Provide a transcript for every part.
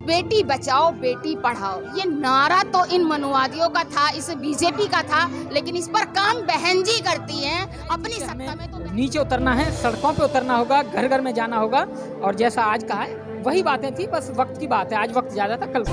बेटी बचाओ बेटी पढ़ाओ, ये नारा तो इन मनुवादियों का था, इस बीजेपी का था, लेकिन इस पर काम बहन जी करती हैं अपनी सत्ता में। तो नीचे उतरना है, सड़कों पे उतरना होगा, घर घर में जाना होगा, और जैसा आज कहा है वही बातें थी, बस वक्त की बात है। आज वक्त ज़्यादा था, कल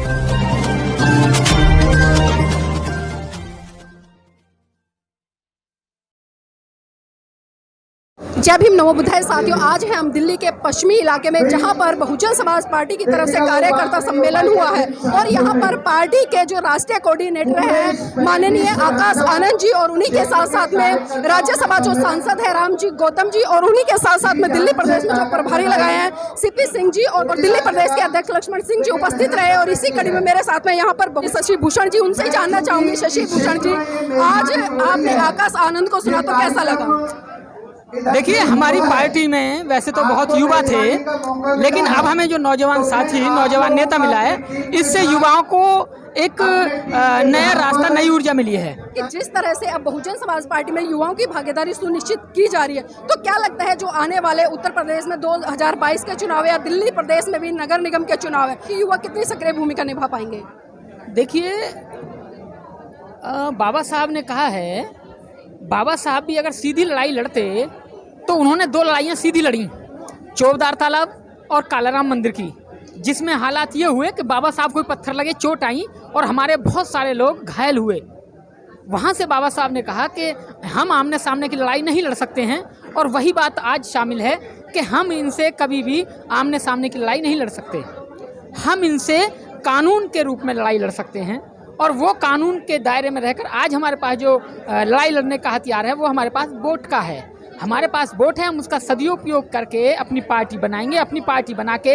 जय भीम नमो बुद्धाय साथियों, आज है हम दिल्ली के पश्चिमी इलाके में, जहां पर बहुजन समाज पार्टी की तरफ से कार्यकर्ता सम्मेलन हुआ है। और यहां पर पार्टी के जो राष्ट्रीय कोऑर्डिनेटर हैं माननीय आकाश आनंद जी, और उन्हीं के साथ साथ में राज्यसभा जो सांसद है राम जी गौतम जी, और उन्हीं के साथ साथ में दिल्ली प्रदेश में जो प्रभारी लगाए हैं सीपी सिंह जी, और दिल्ली प्रदेश के अध्यक्ष लक्ष्मण सिंह जी उपस्थित रहे। और इसी कड़ी में मेरे साथ में यहाँ पर शशि भूषण जी, उनसे जानना चाहूंगी। शशि भूषण जी, आज आपने आकाश आनंद को सुना तो कैसा लगा? देखिए, हमारी पार्टी में वैसे तो बहुत युवा थे, लेकिन अब हमें जो नौजवान साथी, नौजवान नेता मिला है, इससे युवाओं को एक नया रास्ता, नई ऊर्जा मिली है। कि जिस तरह से अब बहुजन समाज पार्टी में युवाओं की भागीदारी सुनिश्चित की जा रही है, तो क्या लगता है जो आने वाले उत्तर प्रदेश में 2022 के चुनाव या दिल्ली प्रदेश में भी नगर निगम के चुनाव है कि युवा कितनी सक्रिय भूमिका निभा पाएंगे? देखिए, बाबा साहब ने कहा है, बाबा साहब भी अगर सीधी लड़ाई लड़ते तो उन्होंने 2 लड़ाइयाँ सीधी लड़ी, चौबदार तालाब और कालाराम मंदिर की, जिसमें हालात ये हुए कि बाबा साहब को पत्थर लगे, चोट आई और हमारे बहुत सारे लोग घायल हुए। वहाँ से बाबा साहब ने कहा कि हम आमने सामने की लड़ाई नहीं लड़ सकते हैं, और वही बात आज शामिल है कि हम इनसे कभी भी आमने सामने की लड़ाई नहीं लड़ सकते। हम इनसे कानून के रूप में लड़ाई लड़ सकते हैं, और वो कानून के दायरे में रहकर आज हमारे पास जो लड़ाई लड़ने का हथियार है वो हमारे पास वोट का है। हमारे पास वोट है, हम उसका सदुपयोग करके अपनी पार्टी बनाएंगे। अपनी पार्टी बना के,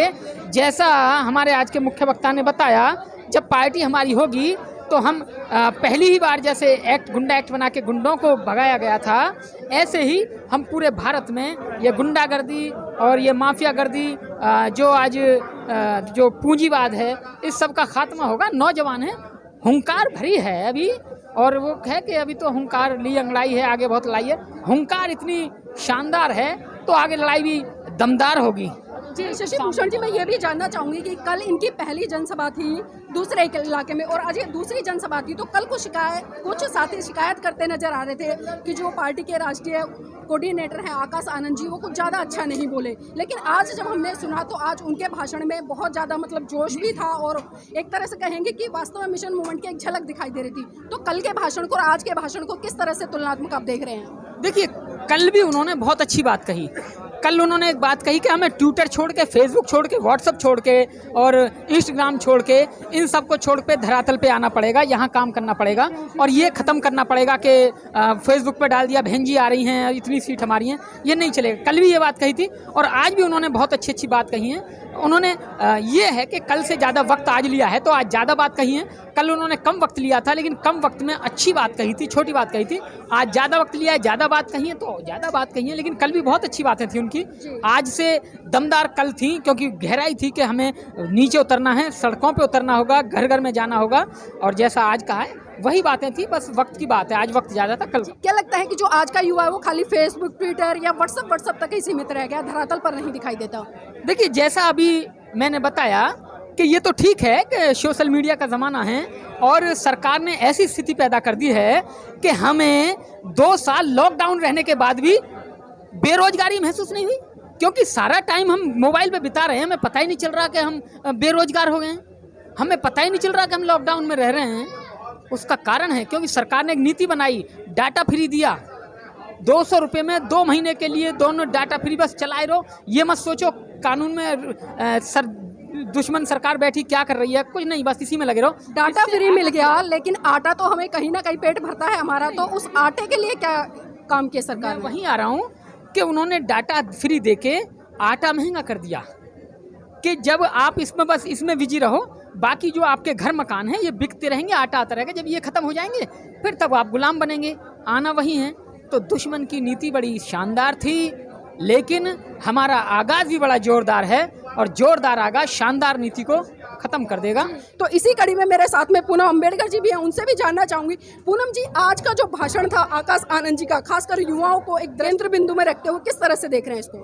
जैसा हमारे आज के मुख्य वक्ता ने बताया, जब पार्टी हमारी होगी तो हम पहली ही बार जैसे गुंडा एक्ट बना के गुंडों को भगाया गया था, ऐसे ही हम पूरे भारत में ये गुंडागर्दी और ये माफियागर्दी, जो आज जो पूंजीवाद है, इस सब का खात्मा होगा। नौजवान है, हुंकार भरी है अभी, और वो है कि अभी तो हुंकार ली अंगड़ाई है, आगे बहुत लड़ाई है। हुंकार इतनी शानदार है तो आगे लड़ाई भी दमदार होगी। जी शशि भूषण जी, मैं ये भी जानना चाहूँगी कि कल इनकी पहली जनसभा थी दूसरे इलाके में, और आज ये दूसरी जनसभा थी, तो कल कुछ साथी शिकायत करते नजर आ रहे थे कि जो पार्टी के राष्ट्रीय कोऑर्डिनेटर हैं आकाश आनंद जी, वो कुछ ज़्यादा अच्छा नहीं बोले। लेकिन आज जब हमने सुना तो आज उनके भाषण में बहुत ज़्यादा मतलब जोश भी था, और एक तरह से कहेंगे कि वास्तव में मिशन मूवमेंट की एक झलक दिखाई दे रही थी। तो कल के भाषण को और आज के भाषण को किस तरह से तुलनात्मक आप देख रहे हैं? देखिए, कल भी उन्होंने बहुत अच्छी बात कही। कल उन्होंने एक बात कही कि हमें ट्विटर छोड़ के, फेसबुक छोड़ के, व्हाट्सएप छोड़ के और इंस्टाग्राम छोड़ के, इन सब को छोड़ के धरातल पे आना पड़ेगा, यहाँ काम करना पड़ेगा, और ये ख़त्म करना पड़ेगा कि फेसबुक पे डाल दिया बहन जी आ रही हैं, इतनी सीट हमारी हैं, ये नहीं चलेगा। कल भी ये बात कही थी, और आज भी उन्होंने बहुत अच्छी बात कही है। उन्होंने ये है कि कल से ज़्यादा वक्त आज लिया है, तो आज ज़्यादा बात कही है। कल उन्होंने कम वक्त लिया था, लेकिन कम वक्त में अच्छी बात कही थी, छोटी बात कही थी। आज ज़्यादा वक्त लिया है, ज़्यादा बात कही है, तो ज़्यादा बात कही है, लेकिन कल भी बहुत अच्छी बातें थी उनकी। आज से दमदार कल थी, क्योंकि गहराई थी कि हमें नीचे उतरना है, सड़कों पे उतरना होगा, घर घर में जाना होगा, और जैसा आज कहा है वही बातें थी, बस वक्त की बात है। आज वक्त ज़्यादा था, कल। क्या लगता है कि जो आज का युवा है वो खाली फेसबुक, ट्विटर या व्हाट्सएप तक ही सीमित रह गया, धरातल पर नहीं दिखाई देता? देखिए, जैसा अभी मैंने बताया कि ये तो ठीक है कि सोशल मीडिया का ज़माना है, और सरकार ने ऐसी स्थिति पैदा कर दी है कि हमें 2 साल लॉकडाउन रहने के बाद भी बेरोजगारी महसूस नहीं हुई, क्योंकि सारा टाइम हम मोबाइल पे बिता रहे हैं। हमें पता ही नहीं चल रहा कि हम बेरोजगार हो गए हैं, हमें पता ही नहीं चल रहा कि हम लॉकडाउन में रह रहे हैं। उसका कारण है क्योंकि सरकार ने एक नीति बनाई, डाटा फ्री दिया। 200 रुपये में 2 महीने के लिए दोनों डाटा फ्री बस चलाए रहो। ये मत सोचो कानून में दुश्मन सरकार बैठी क्या कर रही है, कुछ नहीं, बस इसी में लगे रहो। डाटा फ्री मिल गया, लेकिन आटा तो हमें कहीं ना कहीं पेट भरता है हमारा, तो उस आटे के लिए क्या काम किया सरकार ने? वहीं आ रहा हूँ कि उन्होंने डाटा फ्री देके आटा महंगा कर दिया, कि जब आप इसमें बस इसमें बिजी रहो, बाकी जो आपके घर मकान हैं ये बिकते रहेंगे, आटा आता रहेगा। जब ये ख़त्म हो जाएंगे फिर तब आप गुलाम बनेंगे, आना वही है। तो दुश्मन की नीति बड़ी शानदार थी, लेकिन हमारा आगाज़ भी बड़ा जोरदार है, और जोरदार आगाज़ शानदार नीति को ख़त्म कर देगा। तो इसी कड़ी में मेरे साथ में पूनम अम्बेडकर जी भी हैं, उनसे भी जानना चाहूँगी। पूनम जी, आज का जो भाषण था आकाश आनंद जी का, खासकर युवाओं को एक केंद्र बिंदु में रखते हुए, किस तरह से देख रहे हैं इसको?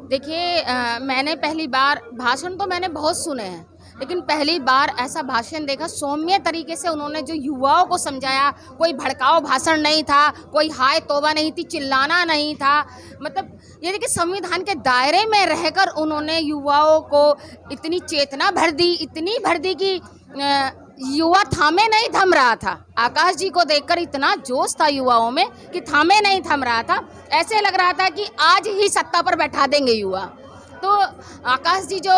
देखिए, मैंने पहली बार भाषण तो मैंने बहुत सुने हैं, लेकिन पहली बार ऐसा भाषण देखा, सौम्य तरीके से उन्होंने जो युवाओं को समझाया। कोई भड़काऊ भाषण नहीं था, कोई हाय तौबा नहीं थी, चिल्लाना नहीं था। मतलब ये देखिए, संविधान के दायरे में रहकर उन्होंने युवाओं को इतनी चेतना भर दी, इतनी भर दी कि युवा थामे नहीं थम रहा था। आकाश जी को देखकर इतना जोश था युवाओं में कि थामे नहीं थम रहा था। ऐसे लग रहा था कि आज ही सत्ता पर बैठा देंगे युवा। तो आकाश जी जो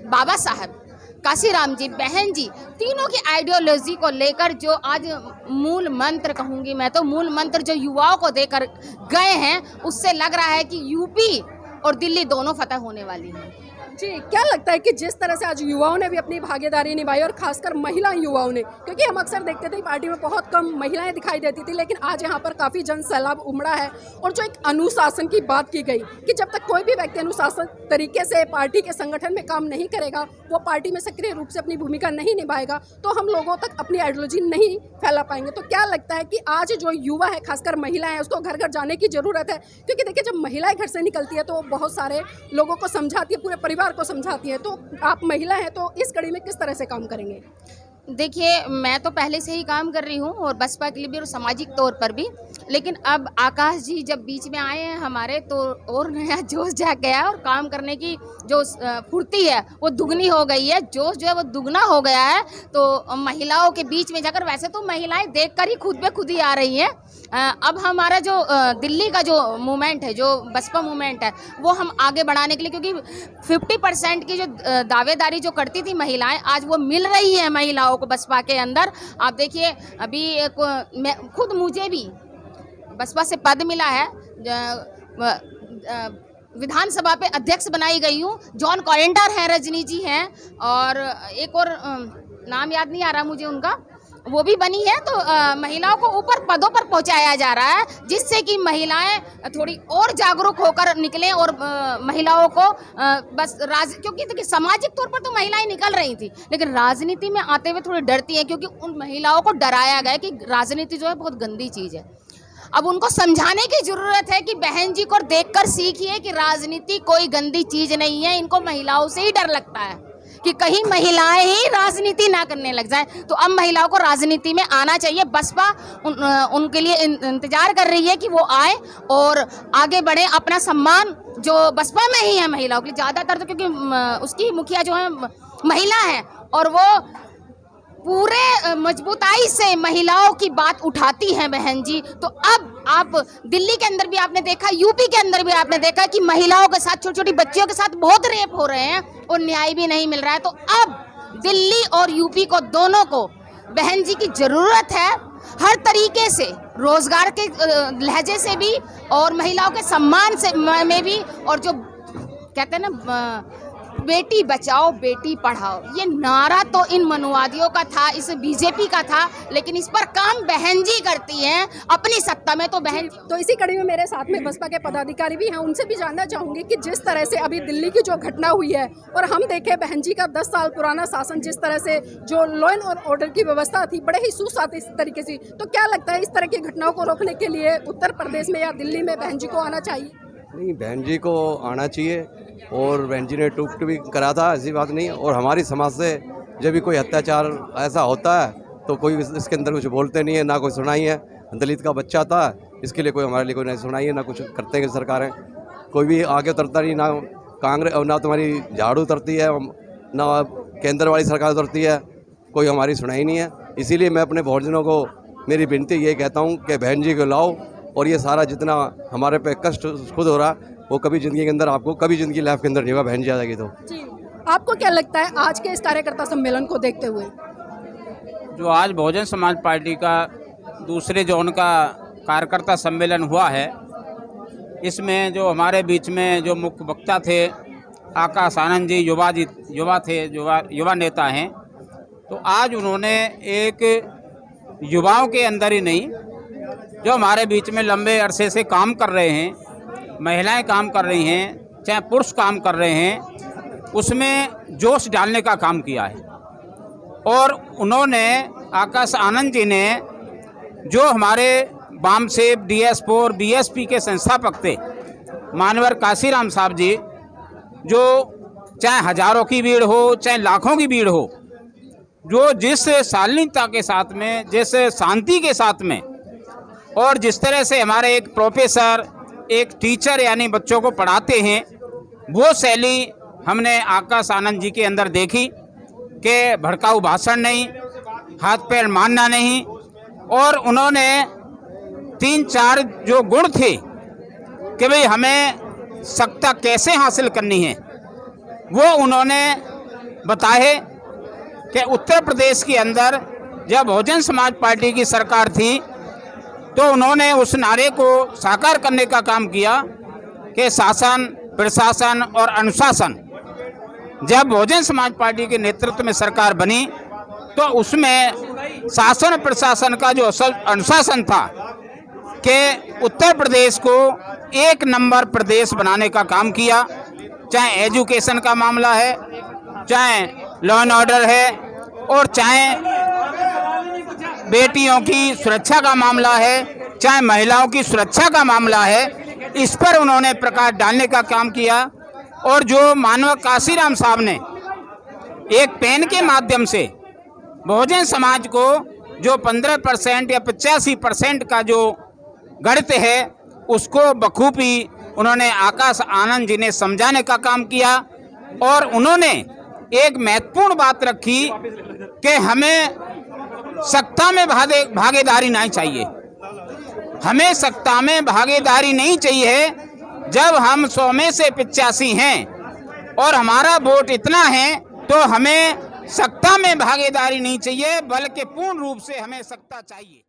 बाबा साहब, काशीराम जी, बहन जी, तीनों की आइडियोलॉजी को लेकर जो आज मूल मंत्र कहूँगी मैं, तो मूल मंत्र जो युवाओं को देकर गए हैं, उससे लग रहा है कि यूपी और दिल्ली दोनों फतह होने वाली हैं। जी, क्या लगता है कि जिस तरह से आज युवाओं ने भी अपनी भागीदारी निभाई और खासकर महिला युवाओं ने, क्योंकि हम अक्सर देखते थे पार्टी में बहुत कम महिलाएं दिखाई देती थी, लेकिन आज यहाँ पर काफ़ी जन सैलाब उमड़ा है। और जो एक अनुशासन की बात की गई कि जब तक कोई भी व्यक्ति अनुशासन तरीके से पार्टी के संगठन में काम नहीं करेगा, वो पार्टी में सक्रिय रूप से अपनी भूमिका नहीं निभाएगा, तो हम लोगों तक अपनी आइडियोलॉजी नहीं फैला पाएंगे। तो क्या लगता है कि आज जो युवा है, खासकर महिलाएं, उसको घर घर जाने की ज़रूरत है? क्योंकि देखिए, जब महिलाएं घर से निकलती है तो बहुत सारे लोगों को समझाती है, पूरे परिवार को समझाती है। तो आप महिला हैं, तो इस कड़ी में किस तरह से काम करेंगे? देखिए, मैं तो पहले से ही काम कर रही हूँ और बसपा के लिए भी और सामाजिक तौर पर भी, लेकिन अब आकाश जी जब बीच में आए हैं हमारे, तो और नया जोश जाग गया और काम करने की जो फुर्ती है वो दुगनी हो गई है, जोश जो है वो दुगना हो गया है। तो महिलाओं के बीच में जाकर, वैसे तो महिलाएं देखकर ही खुद पे खुद ही आ रही हैं, अब हमारा जो दिल्ली का जो मूवमेंट है, जो बसपा मूवमेंट है, वो हम आगे बढ़ाने के लिए, क्योंकि 50% की जो दावेदारी जो करती थी महिलाएं, आज वो मिल रही है महिलाओं को बसपा के अंदर। आप देखिए, अभी खुद मुझे भी बसपा से पद मिला है, विधानसभा पे अध्यक्ष बनाई गई हूँ। जॉन कॉरेंटर हैं, रजनी जी हैं, और एक और नाम याद नहीं आ रहा मुझे उनका, वो भी बनी है। तो महिलाओं को ऊपर पदों पर पहुंचाया जा रहा है, जिससे कि महिलाएं थोड़ी और जागरूक होकर निकलें और महिलाओं को बस क्योंकि देखिए, सामाजिक तौर पर तो महिलाएं निकल रही थी, लेकिन राजनीति में आते हुए थोड़ी डरती हैं, क्योंकि उन महिलाओं को डराया गया कि राजनीति जो है बहुत गंदी चीज़ है। अब उनको समझाने की ज़रूरत है कि बहन जी को देखकर सीखिए कि राजनीति कोई गंदी चीज़ नहीं है। इनको महिलाओं से ही डर लगता है कि कहीं महिलाएं ही राजनीति ना करने लग जाए। तो अब महिलाओं को राजनीति में आना चाहिए। बसपा उनके लिए इंतजार कर रही है कि वो आए और आगे बढ़े। अपना सम्मान जो बसपा में ही है महिलाओं के लिए ज़्यादातर, तो क्योंकि उसकी मुखिया जो है महिला है और वो पूरे मजबूताई से महिलाओं की बात उठाती हैं बहन जी। तो अब आप दिल्ली के अंदर भी आपने देखा, यूपी के अंदर भी आपने देखा कि महिलाओं के साथ, छोटी छोटी बच्चियों के साथ बहुत रेप हो रहे हैं और न्याय भी नहीं मिल रहा है। तो अब दिल्ली और यूपी को, दोनों को बहन जी की ज़रूरत है, हर तरीके से, रोजगार के लहजे से भी और महिलाओं के सम्मान से में भी। और जो कहते हैं ना, बेटी बचाओ बेटी पढ़ाओ, ये नारा तो इन मनुवादियों का था, इस बीजेपी का था, लेकिन इस पर काम बहन जी करती हैं अपनी सत्ता में। तो बहन, तो इसी कड़ी में मेरे साथ में बसपा के पदाधिकारी भी हैं, उनसे भी जानना चाहूँगी कि जिस तरह से अभी दिल्ली की जो घटना हुई है और हम देखें बहन जी का 10 साल पुराना शासन, जिस तरह से जो लॉ एंड ऑर्डर की व्यवस्था थी बड़े ही सुशासन इस तरीके से, तो क्या लगता है इस तरह की घटनाओं को रोकने के लिए उत्तर प्रदेश में या दिल्ली में बहन जी को आना चाहिए? नहीं, बहन जी को आना चाहिए और बहन जी ने टूक भी करा था, ऐसी बात नहीं। और हमारी समाज से जब भी कोई अत्याचार ऐसा होता है तो कोई इसके अंदर कुछ बोलते नहीं है, ना कोई सुनाई है। दलित का बच्चा था, इसके लिए कोई हमारे लिए कोई नहीं सुनाई है, ना कुछ करते हैं सरकारें। कोई भी आगे उतरता नहीं, ना कांग्रेस, ना तुम्हारी झाड़ू उतरती है, ना केंद्र वाली सरकार उतरती है, कोई हमारी सुनाई नहीं है। इसीलिए मैं अपने बहुजनों को मेरी विनती ये कहता हूँ कि बहन जी को लाओ, और ये सारा जितना हमारे पे कष्ट खुद हो रहा वो कभी ज़िंदगी के अंदर, आपको कभी ज़िंदगी लाइफ के अंदर नहीं होगा, बहन जी आ जाएगी तो। जी, आपको क्या लगता है आज के इस कार्यकर्ता सम्मेलन को देखते हुए? जो आज बहुजन समाज पार्टी का दूसरे जोन का कार्यकर्ता सम्मेलन हुआ है, इसमें जो हमारे बीच में जो मुख्य वक्ता थे आकाश आनंद जी, युवा नेता हैं, तो आज उन्होंने एक युवाओं के अंदर ही नहीं, जो हमारे बीच में लंबे अरसे से काम कर रहे हैं, महिलाएं काम कर रही हैं, चाहे पुरुष काम कर रहे हैं, उसमें जोश डालने का काम किया है। और उन्होंने, आकाश आनंद जी ने, जो हमारे वामसेप, DS4, BSP के संस्थापक थे, मानवर काशीराम साहब जी, जो चाहे हजारों की भीड़ हो चाहे लाखों की भीड़ हो, जो जिस शालीनता के साथ में, जिस शांति के साथ में और जिस तरह से हमारे एक प्रोफेसर, एक टीचर यानी बच्चों को पढ़ाते हैं, वो शैली हमने आकाश आनंद जी के अंदर देखी कि भड़काऊ भाषण नहीं, हाथ पैर मारना नहीं, और उन्होंने 3-4 जो गुण थे कि भाई हमें सत्ता कैसे हासिल करनी है, वो उन्होंने बताए कि उत्तर प्रदेश के अंदर जब बहुजन समाज पार्टी की सरकार थी तो उन्होंने उस नारे को साकार करने का काम किया कि शासन, प्रशासन और अनुशासन। जब बहुजन समाज पार्टी के नेतृत्व में सरकार बनी तो उसमें शासन प्रशासन का जो अनुशासन था कि उत्तर प्रदेश को 1 नंबर प्रदेश बनाने का काम किया, चाहे एजुकेशन का मामला है, चाहे लॉ एंड ऑर्डर है, और चाहे बेटियों की सुरक्षा का मामला है, चाहे महिलाओं की सुरक्षा का मामला है। इस पर उन्होंने प्रकाश डालने का काम किया। और जो मानव काशीराम साहब ने एक पेन के माध्यम से बहुजन समाज को जो 15% या 85% का जो गणित है उसको बखूबी उन्होंने आकाश आनंद जी ने समझाने का काम किया। और उन्होंने एक महत्वपूर्ण बात रखी कि हमें सत्ता में भागीदारी नहीं चाहिए, हमें सत्ता में भागीदारी नहीं चाहिए जब हम 100 में से 85 हैं और हमारा वोट इतना है, तो हमें सत्ता में भागीदारी नहीं चाहिए बल्कि पूर्ण रूप से हमें सत्ता चाहिए।